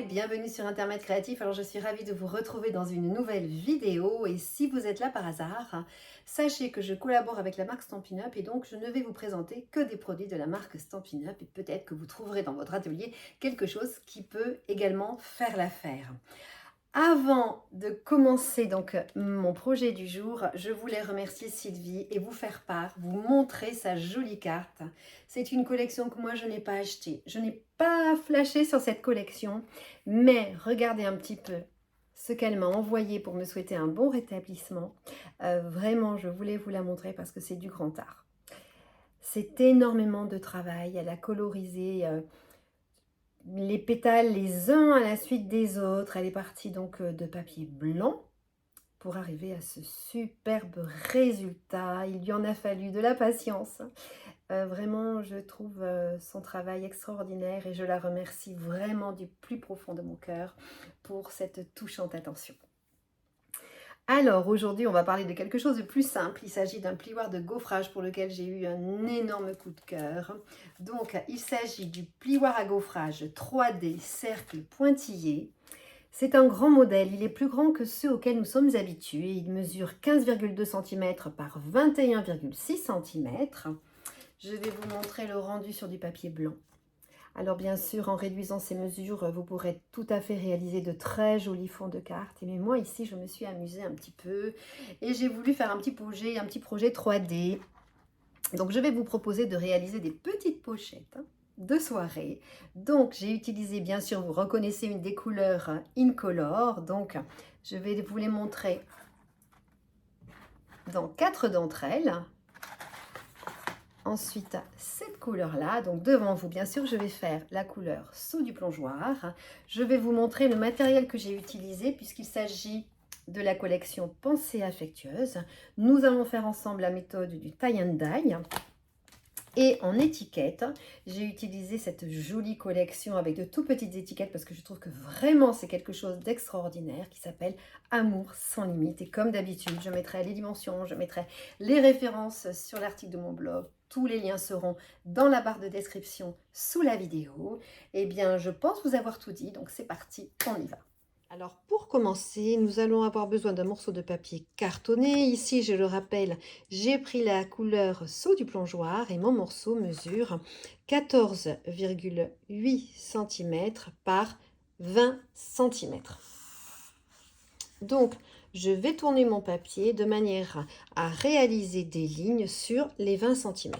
bienvenue sur Internet Créatif. Alors je suis ravie de vous retrouver dans une nouvelle vidéo et si vous êtes là par hasard, sachez que je collabore avec la marque Stampin' Up et donc je ne vais vous présenter que des produits de la marque Stampin' Up et peut-être que vous trouverez dans votre atelier quelque chose qui peut également faire l'affaire. Avant de commencer donc mon projet du jour, je voulais remercier Sylvie et vous faire part, vous montrer sa jolie carte. C'est une collection que moi je n'ai pas achetée. Je n'ai pas flashé sur cette collection, mais regardez un petit peu ce qu'elle m'a envoyé pour me souhaiter un bon rétablissement. Vraiment, je voulais vous la montrer parce que c'est du grand art. C'est énormément de travail. Elle a colorisé les pétales les uns à la suite des autres. Elle est partie donc de papier blanc pour arriver à ce superbe résultat. Il lui en a fallu de la patience. Vraiment, je trouve son travail extraordinaire et je la remercie vraiment du plus profond de mon cœur pour cette touchante attention. Alors aujourd'hui, on va parler de quelque chose de plus simple. Il s'agit d'un plioir de gaufrage pour lequel j'ai eu un énorme coup de cœur. Donc, il s'agit du plioir à gaufrage 3D cercle pointillé. C'est un grand modèle, il est plus grand que ceux auxquels nous sommes habitués. Il mesure 15,2 cm par 21,6 cm. Je vais vous montrer le rendu sur du papier blanc. Alors bien sûr, en réduisant ces mesures, vous pourrez tout à fait réaliser de très jolis fonds de cartes. Mais moi ici, je me suis amusée un petit peu et j'ai voulu faire un petit projet 3D. Donc je vais vous proposer de réaliser des petites pochettes de soirée. Donc j'ai utilisé, bien sûr, vous reconnaissez une des couleurs Incolor. Donc je vais vous les montrer dans 4 d'entre elles. Ensuite, cette couleur-là, donc devant vous, bien sûr, je vais faire la couleur sous du plongeoir. Je vais vous montrer le matériel que j'ai utilisé puisqu'il s'agit de la collection Pensée affectueuse. Nous allons faire ensemble la méthode du tie and dye. Et en étiquette, j'ai utilisé cette jolie collection avec de tout petites étiquettes parce que je trouve que vraiment c'est quelque chose d'extraordinaire qui s'appelle Amour sans limite. Et comme d'habitude, je mettrai les dimensions, je mettrai les références sur l'article de mon blog. Tous les liens seront dans la barre de description sous la vidéo. Eh bien, je pense vous avoir tout dit, donc c'est parti, on y va. Alors pour commencer, nous allons avoir besoin d'un morceau de papier cartonné. Ici, je le rappelle, j'ai pris la couleur Sceau du plongeoir et mon morceau mesure 14,8 cm par 20 cm. Donc, je vais tourner mon papier de manière à réaliser des lignes sur les 20 cm.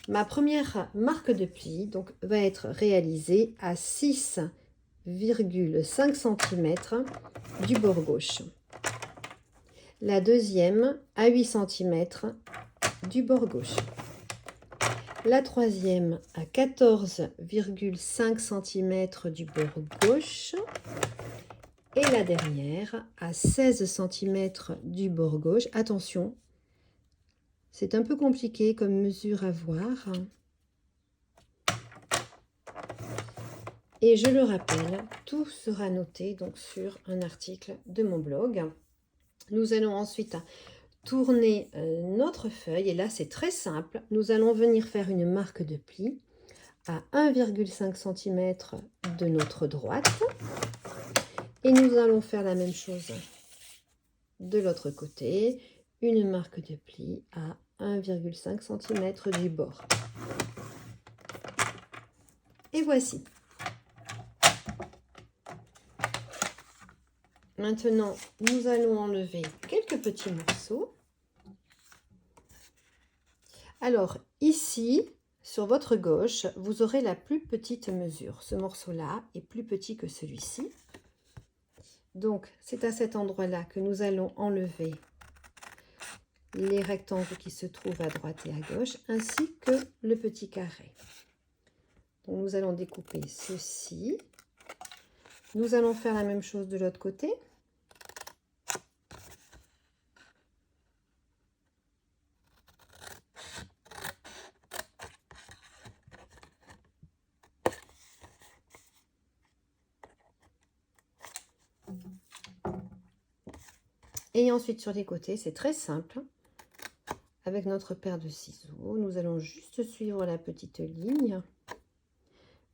Ma première marque de pli donc, va être réalisée à 6,5 cm du bord gauche. La deuxième à 8 cm du bord gauche. La troisième à 14,5 cm du bord gauche. Et la dernière à 16 cm du bord gauche. Attention, c'est un peu compliqué comme mesure à voir. Et je le rappelle, tout sera noté donc sur un article de mon blog. Nous allons ensuite tourner notre feuille et là c'est très simple. Nous allons venir faire une marque de pli à 1,5 cm de notre droite et nous allons faire la même chose de l'autre côté, une marque de pli à 1,5 cm du bord. Et voici. Maintenant, nous allons enlever quelques petits morceaux. Alors, ici, sur votre gauche, vous aurez la plus petite mesure. Ce morceau-là est plus petit que celui-ci. Donc, c'est à cet endroit-là que nous allons enlever les rectangles qui se trouvent à droite et à gauche, ainsi que le petit carré. Donc, nous allons découper ceci. Nous allons faire la même chose de l'autre côté. Et ensuite sur les côtés, c'est très simple. Avec notre paire de ciseaux, nous allons juste suivre la petite ligne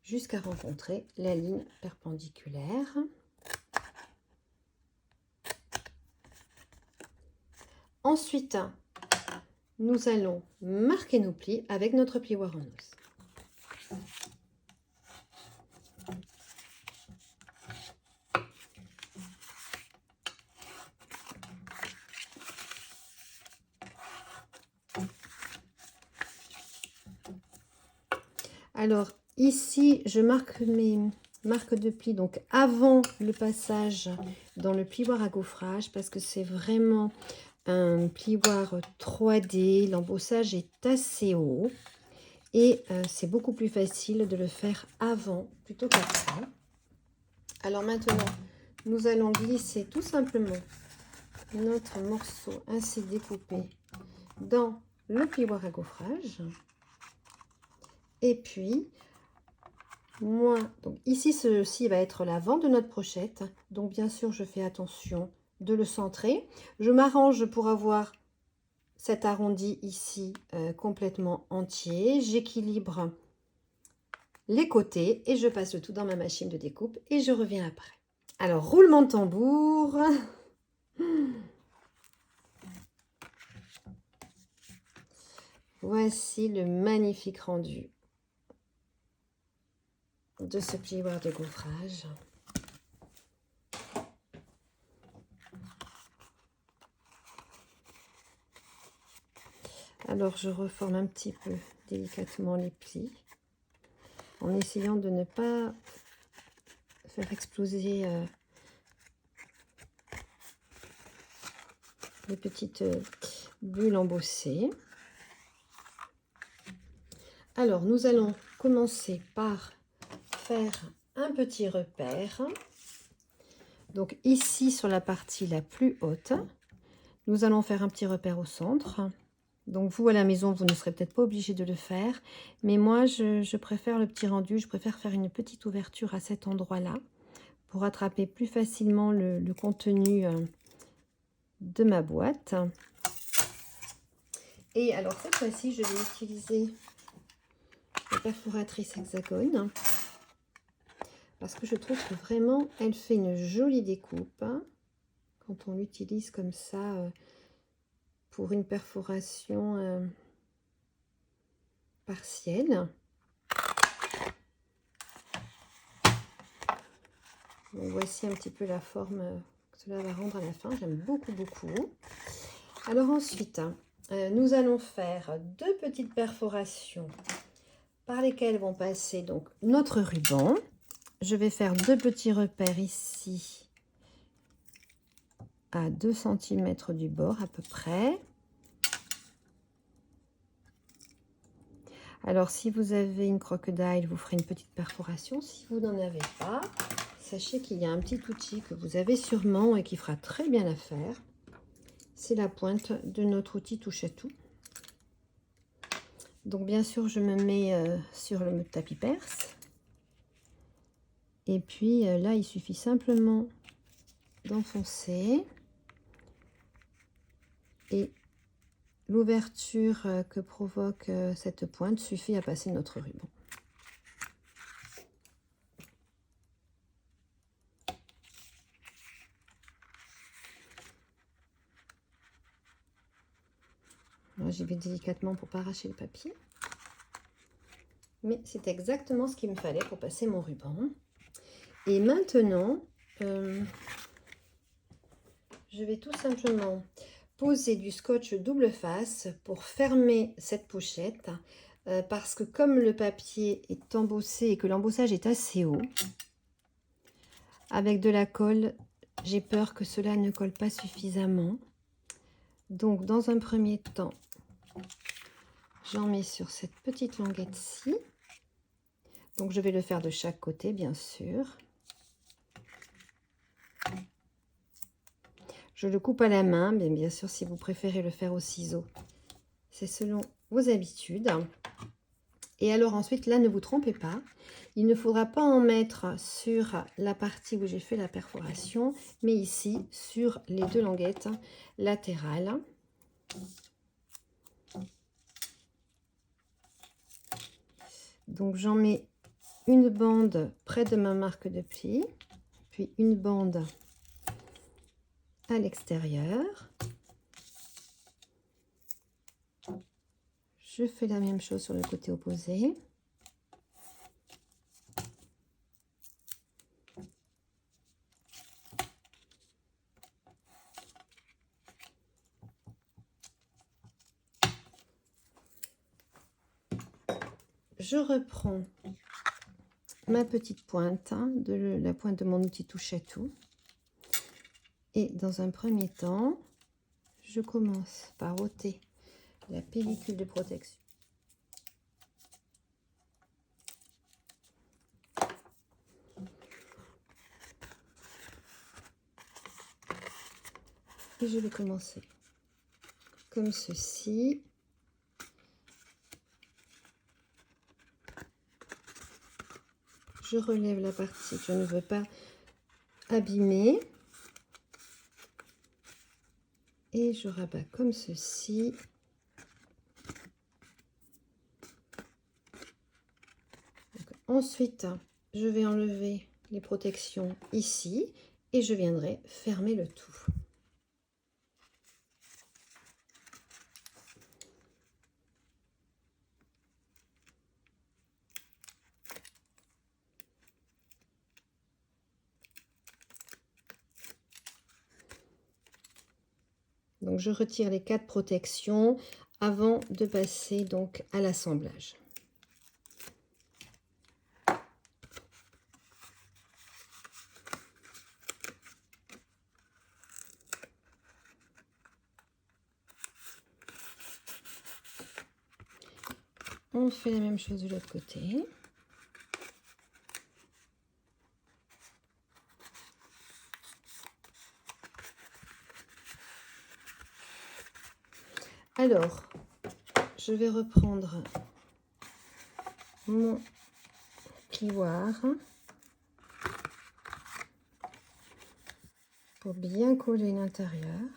jusqu'à rencontrer la ligne perpendiculaire. Ensuite, nous allons marquer nos plis avec notre plioir en os. Alors ici, je marque mes marques de plis donc avant le passage dans le plioir à gaufrage parce que c'est vraiment un plioir 3D. L'embossage est assez haut et c'est beaucoup plus facile de le faire avant plutôt qu'après. Alors maintenant, nous allons glisser tout simplement notre morceau ainsi découpé dans le plioir à gaufrage. Et puis, moi, donc ici, ceci va être l'avant de notre pochette. Donc, bien sûr, je fais attention de le centrer. Je m'arrange pour avoir cet arrondi ici complètement entier. J'équilibre les côtés et je passe le tout dans ma machine de découpe et je reviens après. Alors, roulement de tambour. Voici le magnifique rendu de ce plioir de gaufrage. Alors je reforme un petit peu délicatement les plis en essayant de ne pas faire exploser les petites bulles embossées. Alors nous allons commencer par faire un petit repère. Donc ici sur la partie la plus haute, nous allons faire un petit repère au centre. Donc vous à la maison, vous ne serez peut-être pas obligé de le faire, mais moi je préfère le petit rendu, je préfère faire une petite ouverture à cet endroit-là pour attraper plus facilement le contenu de ma boîte. Et alors cette fois-ci, je vais utiliser la perforatrice hexagone parce que je trouve que vraiment elle fait une jolie découpe quand on l'utilise comme ça pour une perforation partielle. Donc voici un petit peu la forme que cela va rendre à la fin. J'aime beaucoup, beaucoup. Alors ensuite, nous allons faire deux petites perforations par lesquelles vont passer donc notre ruban. Je vais faire deux petits repères ici à 2 cm du bord à peu près. Alors si vous avez une crocodile, vous ferez une petite perforation. Si vous n'en avez pas, sachez qu'il y a un petit outil que vous avez sûrement et qui fera très bien l'affaire. C'est la pointe de notre outil touche à tout. Donc bien sûr, je me mets sur le tapis perse. Et puis là, il suffit simplement d'enfoncer. Et l'ouverture que provoque cette pointe suffit à passer notre ruban. J'y vais délicatement pour ne pas arracher le papier. Mais c'est exactement ce qu'il me fallait pour passer mon ruban. Et maintenant, je vais tout simplement poser du scotch double face pour fermer cette pochette. Parce que comme le papier est embossé et que l'embossage est assez haut, avec de la colle, j'ai peur que cela ne colle pas suffisamment. Donc dans un premier temps, j'en mets sur cette petite languette-ci. Donc je vais le faire de chaque côté, bien sûr. Je le coupe à la main, mais bien sûr, si vous préférez le faire au ciseau, c'est selon vos habitudes. Et alors ensuite, là, ne vous trompez pas, il ne faudra pas en mettre sur la partie où j'ai fait la perforation, mais ici, sur les deux languettes latérales. Donc j'en mets une bande près de ma marque de pli, puis une bande à l'extérieur. Je fais la même chose sur le côté opposé. Je reprends ma petite pointe, la pointe de mon outil touche à tout. Et dans un premier temps, je commence par ôter la pellicule de protection. Et je vais commencer comme ceci. Je relève la partie que je ne veux pas abîmer. Et je rabats comme ceci. Donc, ensuite, je vais enlever les protections ici et je viendrai fermer le tout. Donc je retire les 4 protections avant de passer donc à l'assemblage. On fait la même chose de l'autre côté. Alors, je vais reprendre mon plioir pour bien coller l'intérieur.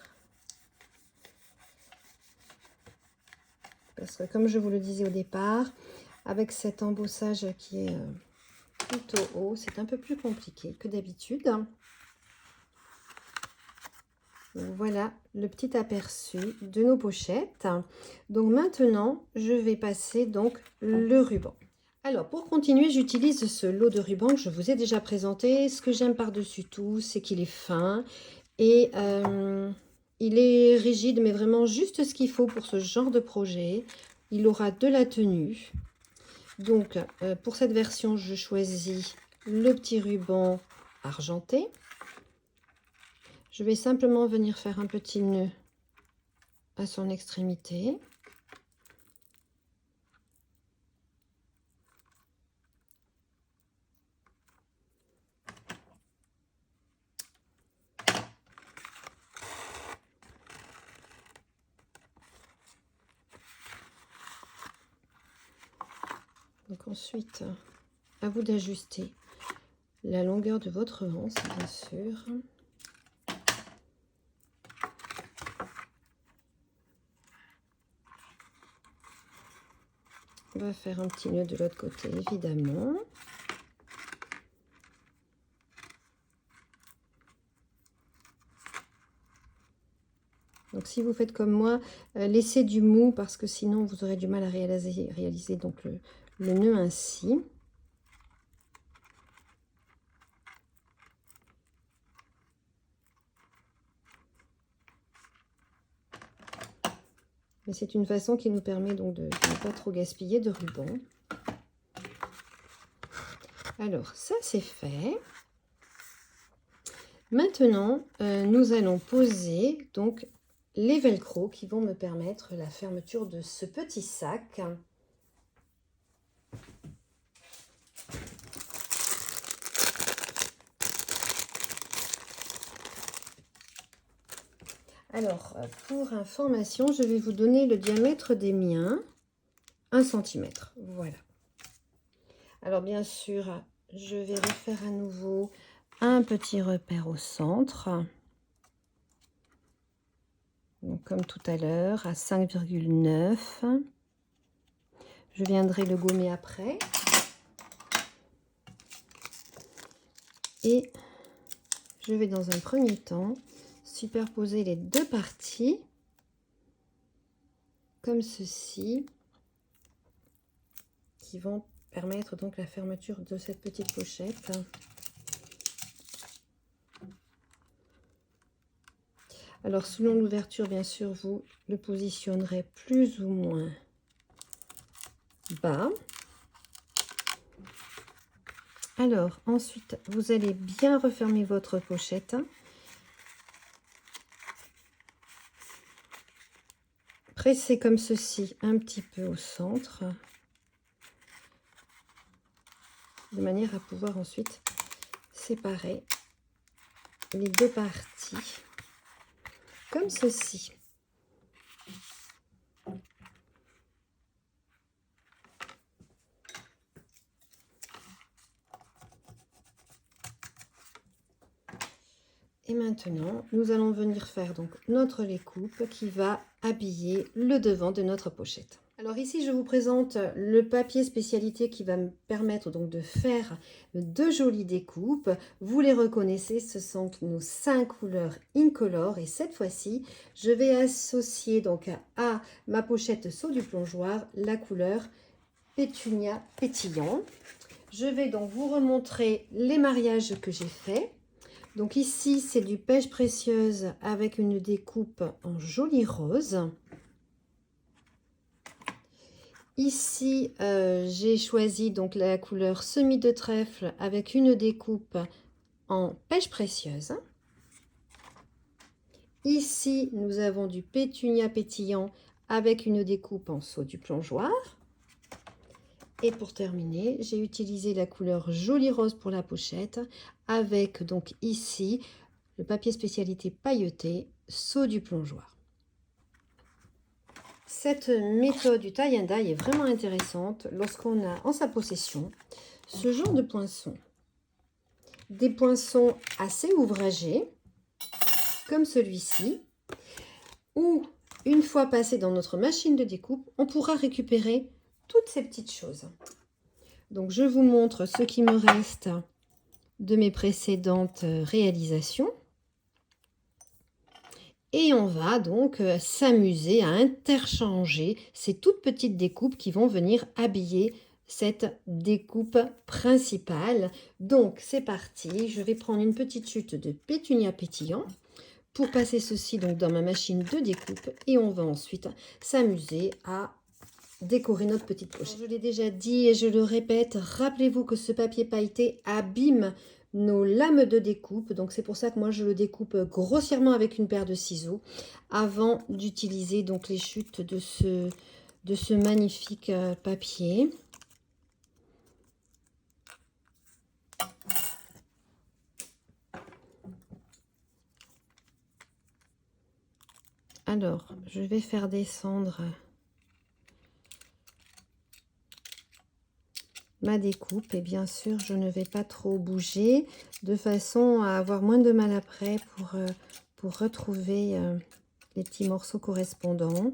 Parce que comme je vous le disais au départ, avec cet embossage qui est plutôt haut, c'est un peu plus compliqué que d'habitude. Voilà le petit aperçu de nos pochettes. Donc maintenant, je vais passer donc le ruban. Alors pour continuer, j'utilise ce lot de ruban que je vous ai déjà présenté. Ce que j'aime par-dessus tout, c'est qu'il est fin et il est rigide, mais vraiment juste ce qu'il faut pour ce genre de projet. Il aura de la tenue. Donc pour cette version, je choisis le petit ruban argenté. Je vais simplement venir faire un petit nœud à son extrémité. Donc ensuite, à vous d'ajuster la longueur de votre anse, bien sûr. On va faire un petit nœud de l'autre côté, évidemment. Donc si vous faites comme moi, laissez du mou parce que sinon vous aurez du mal à réaliser donc le nœud ainsi. Mais c'est une façon qui nous permet donc de ne pas trop gaspiller de ruban. Alors ça c'est fait. Maintenant, nous allons poser donc les velcro qui vont me permettre la fermeture de ce petit sac. Alors, pour information, je vais vous donner le diamètre des miens, 1 cm. Voilà. Alors, bien sûr, je vais refaire à nouveau un petit repère au centre. Donc, comme tout à l'heure, à 5,9. Je viendrai le gommer après. Et je vais dans un premier temps superposer les deux parties comme ceci, qui vont permettre donc la fermeture de cette petite pochette. Alors selon l'ouverture, bien sûr, vous le positionnerez plus ou moins bas. Alors ensuite, vous allez bien refermer votre pochette. Pressez comme ceci un petit peu au centre, de manière à pouvoir ensuite séparer les deux parties, comme ceci. Et maintenant, nous allons venir faire donc notre découpe qui va habiller le devant de notre pochette. Alors ici, je vous présente le papier spécialité qui va me permettre donc de faire de jolies découpes. Vous les reconnaissez, ce sont nos 5 couleurs incolore. Et cette fois-ci, je vais associer donc à ma pochette Saut du plongeoir la couleur Pétunia pétillant. Je vais donc vous remontrer les mariages que j'ai faits. Donc ici, c'est du pêche précieuse avec une découpe en joli rose. Ici, j'ai choisi donc la couleur semis de trèfle avec une découpe en pêche précieuse. Ici, nous avons du pétunia pétillant avec une découpe en saut du plongeoir. Et pour terminer, j'ai utilisé la couleur joli rose pour la pochette avec donc ici le papier spécialité pailleté saut du plongeoir. Cette méthode du tie and dye est vraiment intéressante lorsqu'on a en sa possession ce genre de poinçons. Des poinçons assez ouvragés, comme celui-ci, où une fois passé dans notre machine de découpe, on pourra récupérer toutes ces petites choses. Donc je vous montre ce qui me reste de mes précédentes réalisations. Et on va donc s'amuser à interchanger ces toutes petites découpes qui vont venir habiller cette découpe principale. Donc c'est parti, je vais prendre une petite chute de pétunia pétillant pour passer ceci donc dans ma machine de découpe et on va ensuite s'amuser à décorer notre petite pochette. Je l'ai déjà dit et je le répète, rappelez-vous que ce papier pailleté abîme nos lames de découpe, donc c'est pour ça que moi je le découpe grossièrement avec une paire de ciseaux avant d'utiliser donc les chutes de ce magnifique papier. Alors je vais faire descendre ma découpe et bien sûr je ne vais pas trop bouger de façon à avoir moins de mal après pour retrouver les petits morceaux correspondants.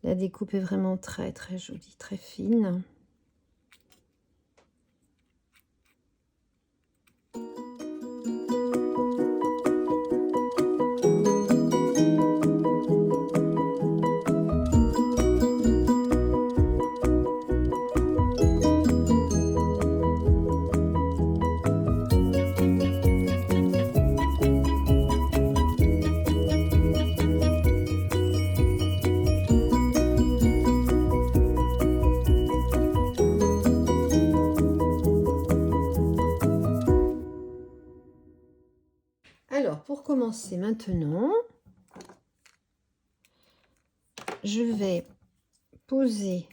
La découpe est vraiment très très jolie, très fine. Alors, pour commencer maintenant, je vais poser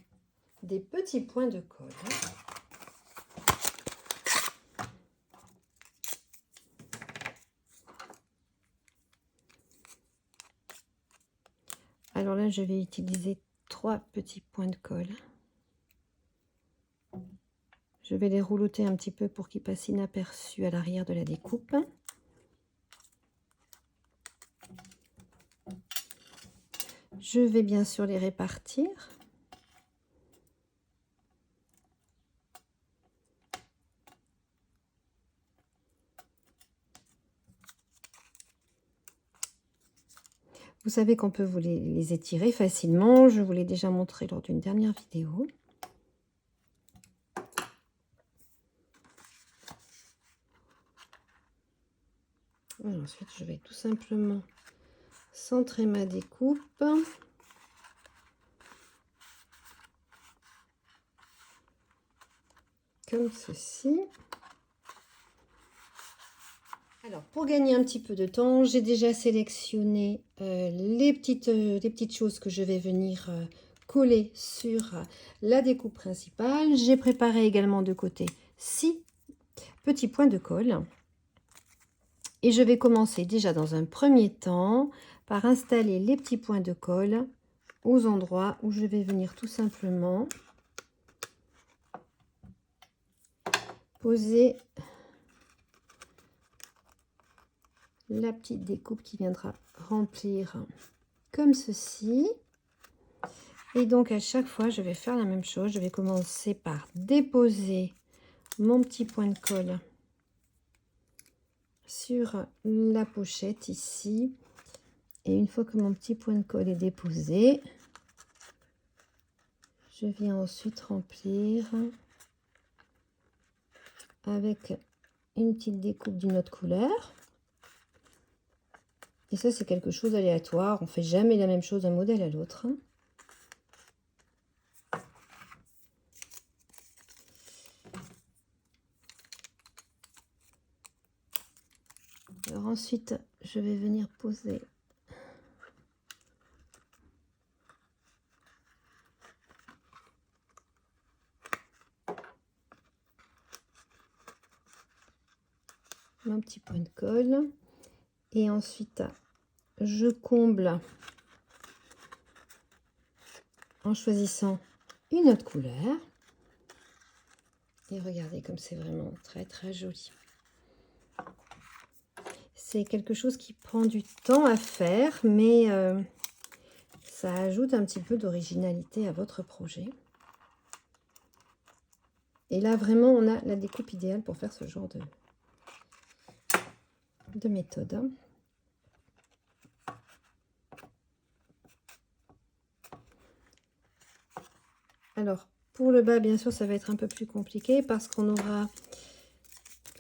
des petits points de colle. Alors là, je vais utiliser 3 petits points de colle. Je vais les roulotter un petit peu pour qu'ils passent inaperçus à l'arrière de la découpe. Je vais bien sûr les répartir. Vous savez qu'on peut vous les étirer facilement. Je vous l'ai déjà montré lors d'une dernière vidéo. Et ensuite, je vais tout simplement centrer ma découpe. Comme ceci. Alors, pour gagner un petit peu de temps, j'ai déjà sélectionné les petites choses que je vais venir coller sur la découpe principale. J'ai préparé également de côté 6 petits points de colle. Et je vais commencer déjà dans un premier temps par installer les petits points de colle aux endroits où je vais venir tout simplement poser la petite découpe qui viendra remplir comme ceci. Et donc à chaque fois je vais faire la même chose. Je vais commencer par déposer mon petit point de colle sur la pochette ici, et une fois que mon petit point de colle est déposé, je viens ensuite remplir avec une petite découpe d'une autre couleur. Et ça, c'est quelque chose d'aléatoire. On fait jamais la même chose d'un modèle à l'autre. Alors ensuite, je vais venir poser mon petit point de colle. Et ensuite, je comble en choisissant une autre couleur. Et regardez comme c'est vraiment très très joli. C'est quelque chose qui prend du temps à faire, mais ça ajoute un petit peu d'originalité à votre projet. Et là, vraiment, on a la découpe idéale pour faire ce genre de méthode. Alors, pour le bas, bien sûr, ça va être un peu plus compliqué parce qu'on aura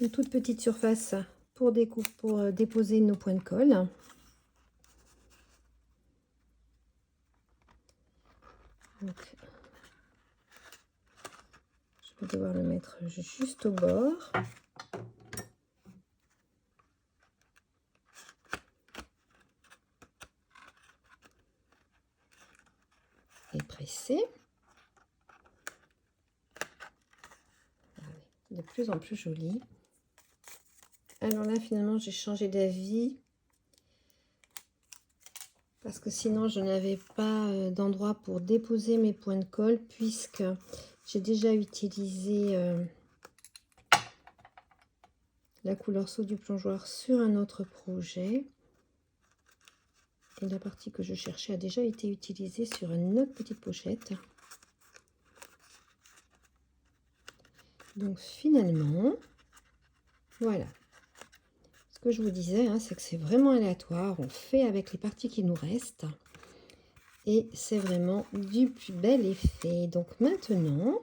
une toute petite surface pour déposer nos points de colle. Donc, je vais devoir le mettre juste au bord. Et presser. De plus en plus joli. Alors là, finalement, j'ai changé d'avis parce que sinon, je n'avais pas d'endroit pour déposer mes points de colle puisque j'ai déjà utilisé la couleur saut du plongeoir sur un autre projet. Et la partie que je cherchais a déjà été utilisée sur une autre petite pochette. Donc finalement, voilà. Ce que je vous disais, hein, c'est que c'est vraiment aléatoire. On fait avec les parties qui nous restent. Et c'est vraiment du plus bel effet. Donc maintenant,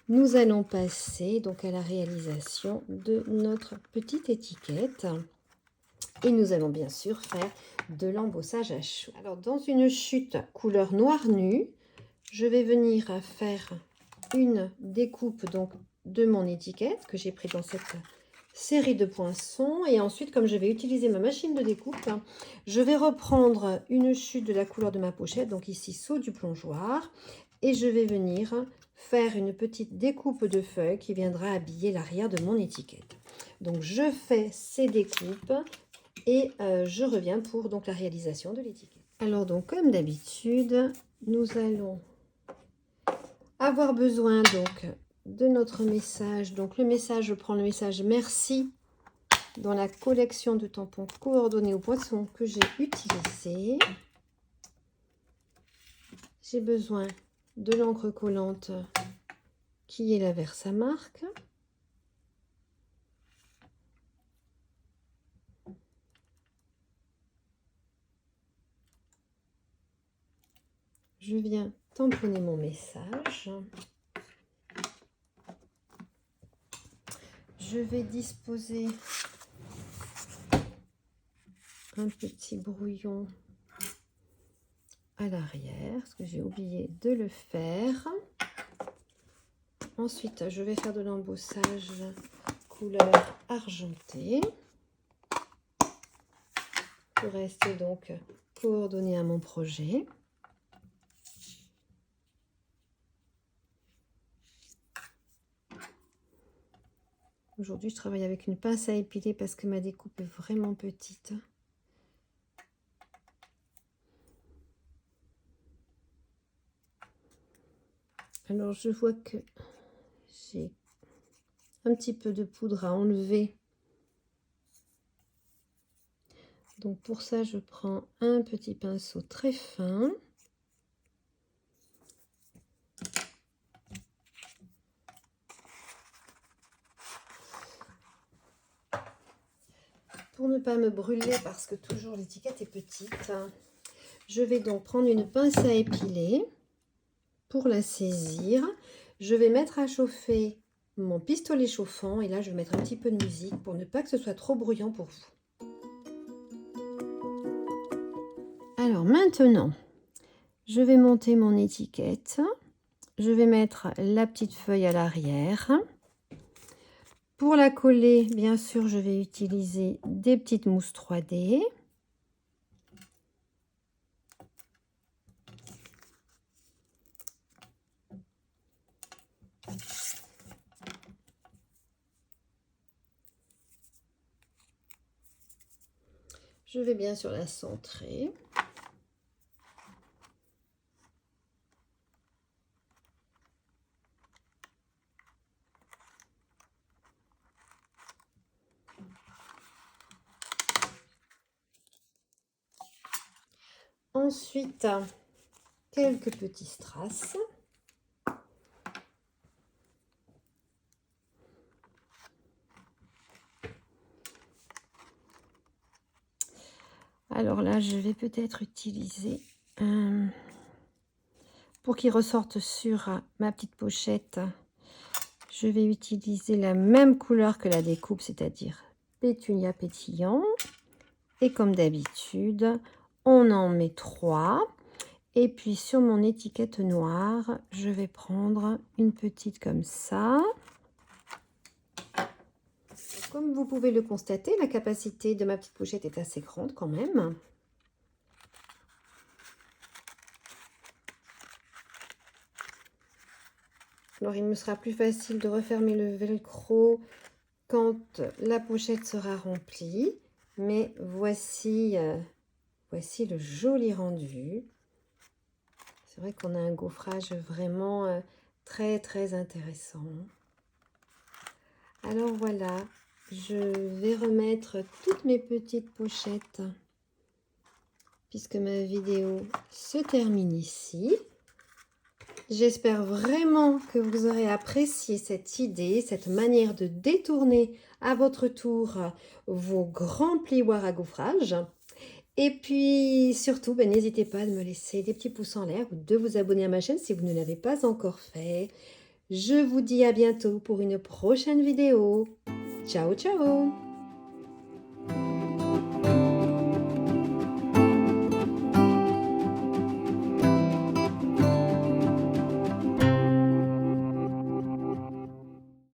nous allons passer donc à la réalisation de notre petite étiquette. Et nous allons bien sûr faire de l'embossage à chaud. Alors dans une chute couleur noir nu, je vais venir faire une découpe donc de mon étiquette que j'ai pris dans cette série de poinçons. Et ensuite, comme je vais utiliser ma machine de découpe, je vais reprendre une chute de la couleur de ma pochette, donc ici saut du plongeoir, et je vais venir faire une petite découpe de feuilles qui viendra habiller l'arrière de mon étiquette. Donc je fais ces découpes et je reviens pour donc la réalisation de l'étiquette. Alors donc, comme d'habitude, nous allons avoir besoin donc de notre message. Donc le message, je prends le message merci dans la collection de tampons coordonnés aux poissons que j'ai utilisé. J'ai besoin de l'encre collante qui est la Versamark. Je viens tamponner mon message. Je vais disposer un petit brouillon à l'arrière, parce que j'ai oublié de le faire. Ensuite, je vais faire de l'embossage couleur argentée pour rester donc coordonné à mon projet. Aujourd'hui, je travaille avec une pince à épiler parce que ma découpe est vraiment petite. Alors, je vois que j'ai un petit peu de poudre à enlever. Donc, pour ça, je prends un petit pinceau très fin. Pour ne pas me brûler, parce que toujours l'étiquette est petite, je vais donc prendre une pince à épiler pour la saisir. Je vais mettre à chauffer mon pistolet chauffant et là je vais mettre un petit peu de musique pour ne pas que ce soit trop bruyant pour vous. Alors maintenant, je vais monter mon étiquette. Je vais mettre la petite feuille à l'arrière. Pour la coller, bien sûr, je vais utiliser des petites mousses 3D. Je vais bien sûr la centrer. Ensuite, quelques petits strass. Alors là, je vais peut-être utiliser pour qu'il ressorte sur ma petite pochette, je vais utiliser la même couleur que la découpe, c'est-à-dire pétunia pétillant. Et comme d'habitude, on en met 3. Et puis sur mon étiquette noire, je vais prendre une petite comme ça. Comme vous pouvez le constater, la capacité de ma petite pochette est assez grande quand même. Alors il me sera plus facile de refermer le velcro quand la pochette sera remplie. Mais voici, voici le joli rendu. C'est vrai qu'on a un gaufrage vraiment très très intéressant. Alors voilà, je vais remettre toutes mes petites pochettes puisque ma vidéo se termine ici. J'espère vraiment que vous aurez apprécié cette idée, cette manière de détourner à votre tour vos grands plioirs à gaufrage. Et puis surtout, n'hésitez pas à me laisser des petits pouces en l'air ou de vous abonner à ma chaîne si vous ne l'avez pas encore fait. Je vous dis à bientôt pour une prochaine vidéo. Ciao, ciao!